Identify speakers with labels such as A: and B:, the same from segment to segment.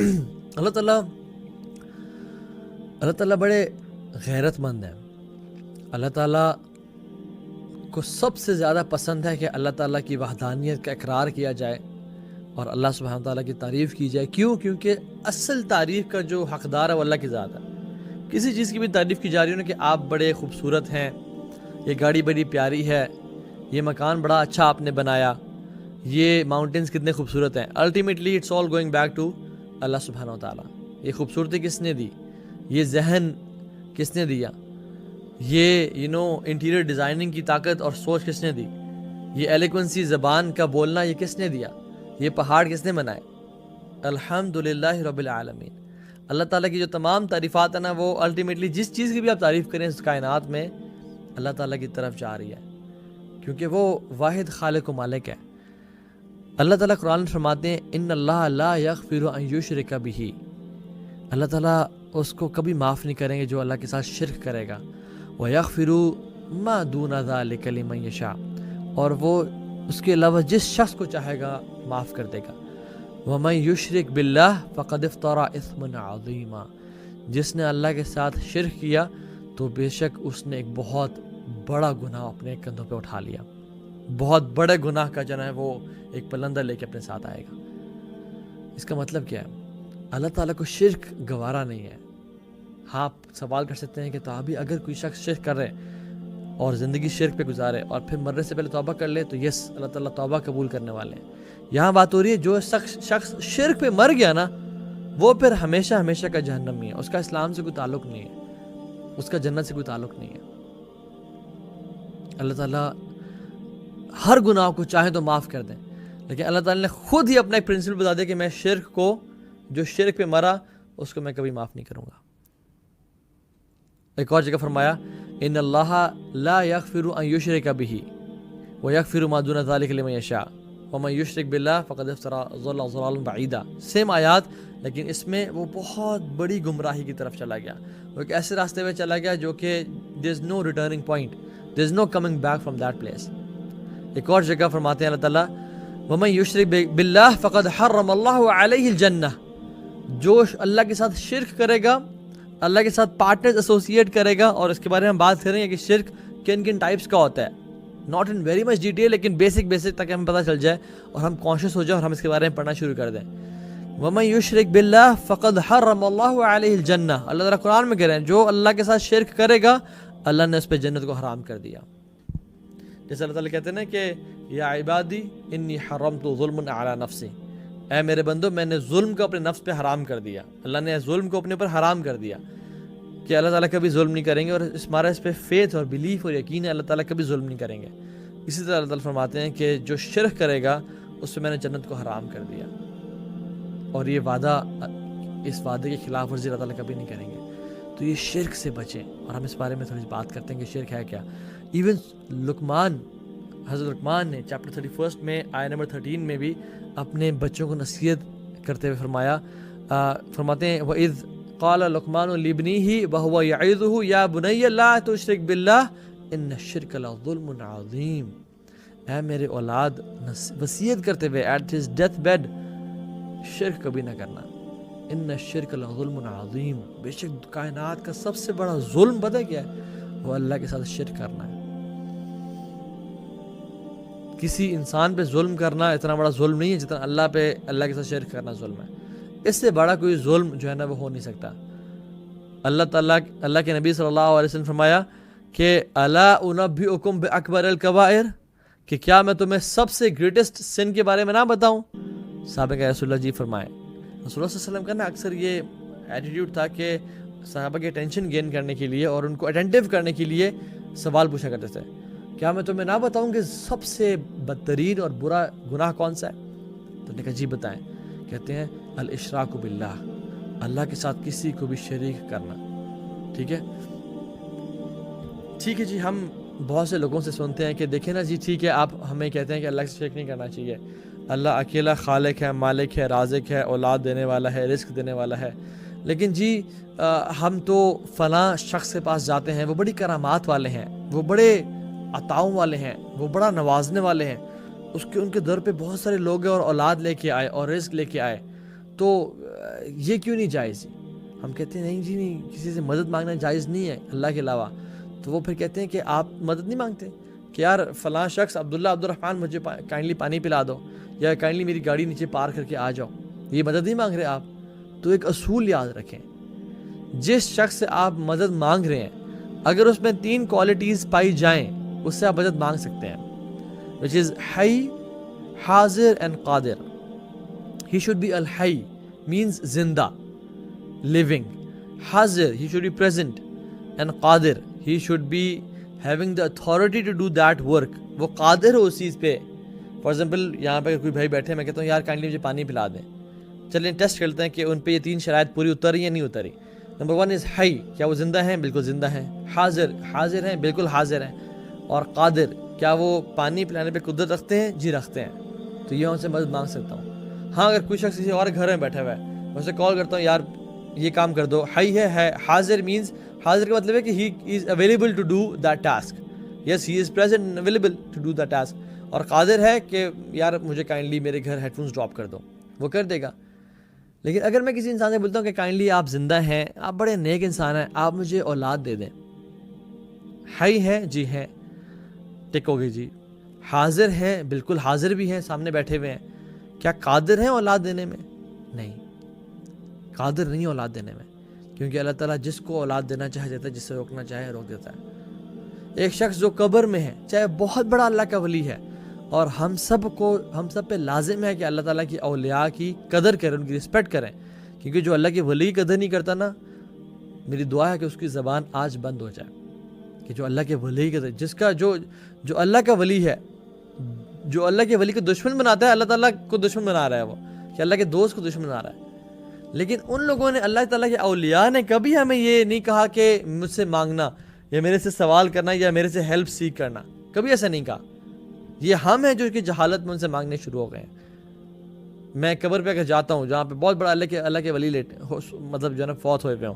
A: اللہ تعالیٰ بڑے غیرت مند ہیں. اللہ تعالیٰ کو سب سے زیادہ پسند ہے کہ اللہ تعالیٰ کی وحدانیت کا اقرار کیا جائے اور اللہ سبحانہ تعالیٰ کی تعریف کی جائے. کیوں؟ کیونکہ اصل تعریف کا جو حقدار ہے وہ اللہ کی ذات ہے. کسی چیز کی بھی تعریف کی جا رہی ہے نا کہ آپ بڑے خوبصورت ہیں، یہ گاڑی بڑی پیاری ہے، یہ مکان بڑا اچھا آپ نے بنایا، یہ ماؤنٹینز کتنے خوبصورت ہیں. Ultimately it's all going back to Allah سبحانہ و تعالیٰ. یہ خوبصورتی کس نے دی؟ یہ ذہن کس نے دیا؟ یہ انٹیریئر ڈیزائننگ کی طاقت اور سوچ کس نے دی؟ یہ ایلیکوینسی زبان کا بولنا یہ کس نے دیا؟ یہ پہاڑ کس نے بنائے؟ الحمدللہ رب العالمین. اللہ تعالیٰ کی جو تمام تعریفات ہیں نا، وہ الٹیمیٹلی جس چیز کی بھی آپ تعریف کریں اس کائنات میں اللہ تعالیٰ کی طرف جا رہی ہے، کیونکہ وہ واحد خالق و مالک ہے. اللہ تعالیٰ قرآن میں فرماتے ہیں ان اللہ لا یغفر ان یشرک بہ. اللہ تعالیٰ اس کو کبھی معاف نہیں کریں گے جو اللہ کے ساتھ شرک کرے گا. وَيَغْفِرُ مَا دُونَ ذَلِكَ لِمَن يَشَاءُ، اور وہ اس کے علاوہ جس شخص کو چاہے گا معاف کر دے گا. وَمَن يُشْرِكْ بِاللَّهِ فَقَدِ افْتَرَى إِثْمًا عَظِيمًا. جس نے اللہ کے ساتھ شرک کیا تو بے شک اس نے ایک بہت بڑا گناہ اپنے کندھوں پہ اٹھا لیا. بہت بڑے گناہ کا جو ہے وہ ایک پلندہ لے کے اپنے ساتھ آئے گا. اس کا مطلب کیا ہے؟ اللہ تعالیٰ کو شرک گوارا نہیں ہے. ہاں آپ سوال کر سکتے ہیں کہ تو ابھی اگر کوئی شخص شرک کر رہے اور زندگی شرک پہ گزارے اور پھر مرنے سے پہلے توبہ کر لے تو یس، اللہ تعالیٰ توبہ قبول کرنے والے ہیں. یہاں بات ہو رہی ہے جو شخص شرک پہ مر گیا نا، وہ پھر ہمیشہ ہمیشہ کا جہنمی ہے. اس کا اسلام سے کوئی تعلق نہیں ہے، اس کا جنت سے کوئی تعلق نہیں ہے. اللہ تعالیٰ ہر گناہ کو چاہے تو معاف کر دیں، لیکن اللہ تعالیٰ نے خود ہی اپنا ایک پرنسپل بتا دیا کہ میں شرک کو، جو شرک پہ مرا اس کو میں کبھی معاف نہیں کروں گا. ایک اور جگہ فرمایا ان اللہ لا یغفر ان یشرک بہ ویغفر ما دون ذلک لمن یشاء ومن یشرک باللہ فقد افتری ضلالا بعیدا. سیم آیات، لیکن اس میں وہ بہت بڑی گمراہی کی طرف چلا گیا. وہ ایک ایسے راستے پہ چلا گیا جو کہ there is no returning point, there is no coming back from that place. ایک اور جگہ فرماتے ہیں اللہ تعالیٰ ومن یشرک باللہ فقد حرم اللہ علیہ الجنہ. جو اللہ کے ساتھ شرک کرے گا، اللہ کے ساتھ پارٹنرز ایسوسیٹ کرے گا، اور اس کے بارے میں ہم بات کریں گے کہ شرک کن کن ٹائپس کا ہوتا ہے. Not in very much detail, لیکن بیسک تاکہ ہمیں پتہ چل جائے اور ہم کانشیس ہو جائیں اور ہم اس کے بارے میں پڑھنا شروع کر دیں. وَمَن يُشْرِكْ بِاللَّهِ فَقَدْ حَرَّمَ اللَّهُ عَلَيْهِ الْجَنَّةَ. اللہ تعالیٰ قرآن میں کہہ رہے ہیں جو اللہ کے ساتھ شرک کرے گا اللہ نے اس پہ جنت کو حرام کر دیا. جیسے اللہ تعالیٰ کہتے ہیں نا کہ یا عبادی انی حرمت ظلم علی نفسی، اے میرے بندو میں نے ظلم کو اپنے نفس پہ حرام کر دیا. اللہ نے ظلم کو اپنے پر حرام کر دیا کہ اللہ تعالیٰ کبھی ظلم نہیں کریں گے، اور ہمارا اس پہ فیتھ اور بلیف اور یقین ہے اللہ تعالیٰ کبھی ظلم نہیں کریں گے. اسی طرح اللہ تعالیٰ فرماتے ہیں کہ جو شرک کرے گا اس پہ میں نے جنت کو حرام کر دیا، اور یہ وعدہ، اس وعدے کی خلاف ورزی اللہ تعالیٰ کبھی نہیں کریں گے. تو یہ شرک سے بچیں، اور ہم اس بارے میں تھوڑی بات کرتے ہیں کہ شرک ہے کیا. ایون حضرت لقمان نے چیپٹر 31 میں آیت نمبر 13 میں بھی اپنے بچوں کو نصیحت کرتے ہوئے فرماتے ہیں وَإِذْ قَالَ لُقْمَانُ لِابْنِهِ وَهُوَ يَعِظُهُ يَا بُنَيَّ لَا تُشْرِكْ بِاللَّهِ إِنَّ الشِّرْكَ لَظُلْمٌ عَظِيمٌ. اے میرے اولاد، وصیت کرتے ہوئے ایٹ ہز ڈیتھ بیڈ، شرک کبھی نہ کرنا. ان الشرک لظلم عظیم، بے شک کائنات کا سب سے بڑا ظلم پتہ کیا ہے؟ وہ اللہ کے ساتھ شرک کرنا ہے. کسی انسان پہ ظلم کرنا اتنا بڑا ظلم نہیں ہے جتنا اللہ کے ساتھ شرک کرنا ظلم ہے. اس سے بڑا کوئی ظلم جو ہے نا وہ ہو نہیں سکتا. اللہ کے نبی صلی اللہ علیہ وسلم فرمایا کہ الا انبئکم باکبر الکبائر، کہ کیا میں تمہیں سب سے گریٹسٹ سن کے بارے میں نہ بتاؤں؟ صحابہ کہ رسول اللہ جی فرمائے. رسول اللہ صلی اللہ علیہ وسلم کا نا اکثر یہ ایٹیٹیوڈ تھا کہ صحابہ کی اٹینشن گین کرنے کے لیے اور ان کو اٹینٹیو کرنے کے لیے سوال پوچھا کرتے تھے. کیا میں تمہیں نہ بتاؤں کہ سب سے بدترین اور برا گناہ کون سا ہے؟ تو نے کہا جی بتائیں. کہتے ہیں الاشراک باللہ، اللہ کے ساتھ کسی کو بھی شریک کرنا. ٹھیک ہے جی. ہم بہت سے لوگوں سے سنتے ہیں کہ دیکھیں نا جی ٹھیک ہے، آپ ہمیں کہتے ہیں کہ اللہ سے شرک نہیں کرنا چاہیے، اللہ اکیلا خالق ہے، مالک ہے، رازق ہے، اولاد دینے والا ہے، رزق دینے والا ہے. لیکن جی ہم تو فلاں شخص کے پاس جاتے ہیں، وہ بڑی کرامات والے ہیں، وہ بڑے عطاؤں والے ہیں، وہ بڑا نوازنے والے ہیں، ان کے در پہ بہت سارے لوگ ہیں اور اولاد لے کے آئے اور رزق لے کے آئے. تو یہ کیوں نہیں جائز؟ ہم کہتے ہیں نہیں جی نہیں، کسی سے مدد مانگنا جائز نہیں ہے اللہ کے علاوہ. تو وہ پھر کہتے ہیں کہ آپ مدد نہیں مانگتے کہ یار فلاں شخص عبد الرحمن مجھے کائنڈلی پانی پلا دو، یا کائنڈلی میری گاڑی نیچے پار کر کے آ جاؤ، یہ مدد نہیں مانگ رہے آپ. تو ایک اصول یاد رکھیں، جس شخص سے آپ مدد مانگ رہے ہیں اگر اس میں 3 کوالٹیز پائی جائیں اس سے آپ مدد مانگ سکتے ہیں، which is حی، حاضر and Qadir. He should be al-حی means زندہ، living. حاضر he should be present, and Qadir he should be having the authority to do that work. وہ قادر ہو اس چیز پہ. فار ایگزامپل یہاں پہ کوئی بھائی بیٹھے، میں کہتا ہوں یار کائنڈلی مجھے پانی پلا دیں، چلیں ٹیسٹ کرتے ہیں کہ ان پہ یہ 3 شرائط پوری اتری یا نہیں اتری. نمبر 1 از حی، کیا وہ زندہ ہیں؟ بالکل زندہ ہیں. حاضر ہیں، بالکل حاضر ہیں. اور قادر، کیا وہ پانی پلانے پہ قدرت رکھتے ہیں؟ جی رکھتے ہیں. تو یہ ان سے مدد مانگ سکتا ہوں. ہاں اگر کوئی شخص کسی اور گھر میں بیٹھا ہوا ہے، میں اسے کال کرتا ہوں یار یہ کام کر دو. حی ہے، حاضر مینز، حاضر کا مطلب ہے کہ he is available to do that task. Yes he is present and available to do that task. اور قادر ہے کہ یار مجھے کائنڈلی میرے گھر ہیڈ فونس ڈراپ کر دو، وہ کر دے گا. لیکن اگر میں کسی انسان سے بولتا ہوں کہ کائنڈلی آپ زندہ ہیں، آپ بڑے نیک انسان ہیں، آپ مجھے اولاد دے دیں، حی ہے جی ہے، ٹک ہو گئی جی. حاضر ہے، بالکل حاضر بھی ہیں، سامنے بیٹھے ہوئے ہیں. کیا قادر ہیں اولاد دینے میں؟ نہیں، قادر نہیں اولاد دینے میں، کیونکہ اللہ تعالیٰ جس کو اولاد دینا چاہے دیتا ہے، جس سے روکنا چاہے روک دیتا ہے. ایک شخص جو قبر میں ہے، چاہے بہت بڑا اللہ کا ولی ہے، اور ہم سب پہ لازم ہے کہ اللہ تعالیٰ کی اولیاء کی قدر کریں، ان کی رسپیکٹ کریں. کیونکہ جو اللہ کے ولی کی قدر نہیں کرتا نا، میری دعا ہے کہ اس کی زبان آج بند ہو جائے. کہ جو اللہ کے ولی کی قدر، جس کا جو اللہ کا ولی ہے، جو اللہ کے ولی کو دشمن بناتا ہے، اللہ تعالیٰ کو دشمن بنا رہا ہے وہ، کہ اللہ کے دوست کو دشمن بنا رہا ہے. لیکن ان لوگوں نے، اللہ تعالیٰ کے اولیاء نے کبھی ہمیں یہ نہیں کہا کہ مجھ سے مانگنا یا میرے سے سوال کرنا یا میرے سے ہیلپ سیک کرنا، کبھی ایسا نہیں کہا. یہ ہم ہیں جو کہ جہالت میں ان سے مانگنے شروع ہو گئے ہیں. میں قبر پہ اگر جاتا ہوں جہاں پہ بہت بڑا اللہ کے ولی لیٹے مطلب جو ہے نا فوت ہوئے پہ ہوں،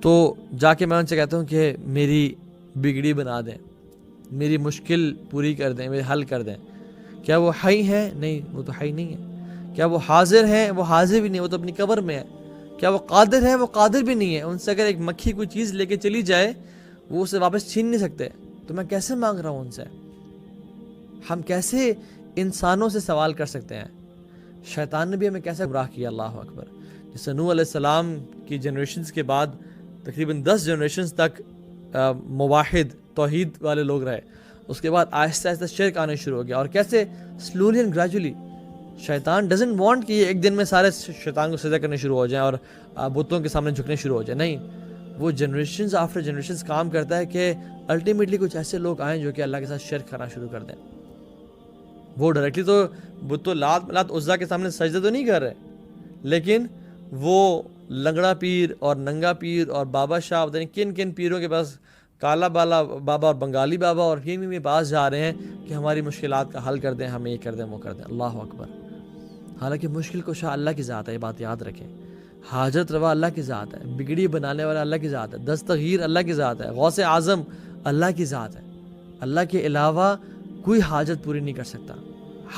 A: تو جا کے میں ان سے کہتا ہوں کہ میری بگڑی بنا دیں، میری مشکل پوری کر دیں، میری حل کر دیں. کیا وہ حی ہے؟ نہیں، وہ تو حی نہیں ہے. کیا وہ حاضر ہیں؟ وہ حاضر بھی نہیں، وہ تو اپنی قبر میں ہے. کیا وہ قادر ہے؟ وہ قادر بھی نہیں ہے. ان سے اگر ایک مکھی کوئی چیز لے کے چلی جائے وہ اسے واپس چھین نہیں سکتے. تو میں کیسے مانگ رہا ہوں ان سے؟ ہم کیسے انسانوں سے سوال کر سکتے ہیں؟ شیطان نے بھی ہمیں کیسے گمراہ کیا. اللہ اکبر. جیسے نوح علیہ السلام کی جنریشنز کے بعد تقریباً 10 جنریشنز تک موحد توحید والے لوگ رہے. اس کے بعد آہستہ آہستہ شرک آنے شروع ہو گیا. اور کیسے؟ Slowly and gradually. شیطان ڈزنٹ وانٹ کہ ایک دن میں سارے شیطان کو سجدہ کرنے شروع ہو جائیں اور بتوں کے سامنے جھکنے شروع ہو جائیں. نہیں، وہ جنریشنز آفٹر جنریشنز کام کرتا ہے کہ الٹیمیٹلی کچھ ایسے لوگ آئیں جو کہ اللہ کے ساتھ شرک کرنا شروع کر دیں. وہ ڈائریکٹلی تو بت و لات عزا کے سامنے سجدہ تو نہیں کر رہے، لیکن وہ لنگڑا پیر اور ننگا پیر اور بابا شاہ کن کن پیروں کے پاس، کالا بالا بابا اور بنگالی بابا اور کے پاس جا رہے ہیں کہ ہماری مشکلات کا حل کر دیں، ہمیں یہ کر دیں، وہ کر دیں. اللہ اکبر. حالانکہ مشکل کشا اللہ کی ذات ہے، یہ بات یاد رکھیں. حاجت روا اللہ کی ذات ہے، بگڑی بنانے والا اللہ کی ذات ہے، دستگیر اللہ کی ذات ہے، غوث اعظم اللہ کی ذات ہے. اللہ کے علاوہ کوئی حاجت پوری نہیں کر سکتا.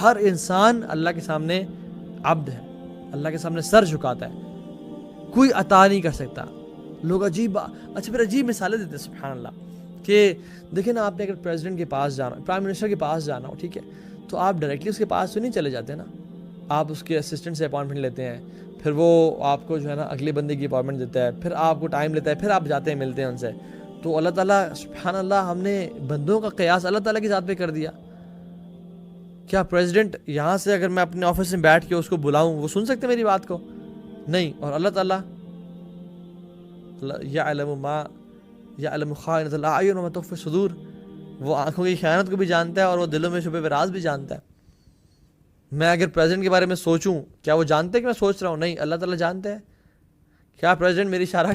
A: ہر انسان اللہ کے سامنے عبد ہے، اللہ کے سامنے سر جھکاتا ہے، کوئی عطا نہیں کر سکتا. لوگ اچھا پھر عجیب مثالیں دیتے ہیں. سبحان اللہ. کہ دیکھیں نا، آپ نے اگر پریزیڈنٹ کے پاس جانا، پرائم منسٹر کے پاس جانا ہو، ٹھیک ہے، تو آپ ڈائریکٹلی اس کے پاس تو نہیں چلے جاتے نا، آپ اس کے اسسٹنٹ سے اپوائنٹمنٹ لیتے ہیں، پھر وہ آپ کو جو ہے نا اگلے بندے کی اپوائنٹمنٹ دیتا ہے، پھر آپ کو ٹائم لیتا ہے، پھر آپ جاتے ہیں ملتے ہیں ان سے. تو اللہ تعالیٰ سبحان اللہ، ہم نے بندوں کا قیاس اللہ تعالیٰ کی ذات پہ کر دیا. کیا پریزیڈنٹ یہاں سے اگر میں اپنے آفس میں بیٹھ کے اس کو بلاؤں وہ سن سکتے میری بات کو؟ نہیں. اور اللہ تعالیٰ یعلم خائنۃ الاعین وما تخفی الصدور، وہ آنکھوں کی خیانت کو بھی جانتا ہے اور وہ دلوں میں چھپے ہوئے راز بھی جانتا ہے. میں اگر پریزیڈنٹ کے بارے میں سوچوں، کیا وہ جانتے کہ میں سوچ رہا ہوں؟ نہیں، اللہ تعالیٰ جانتے ہیں. کیا پریزیڈنٹ میری اشارہ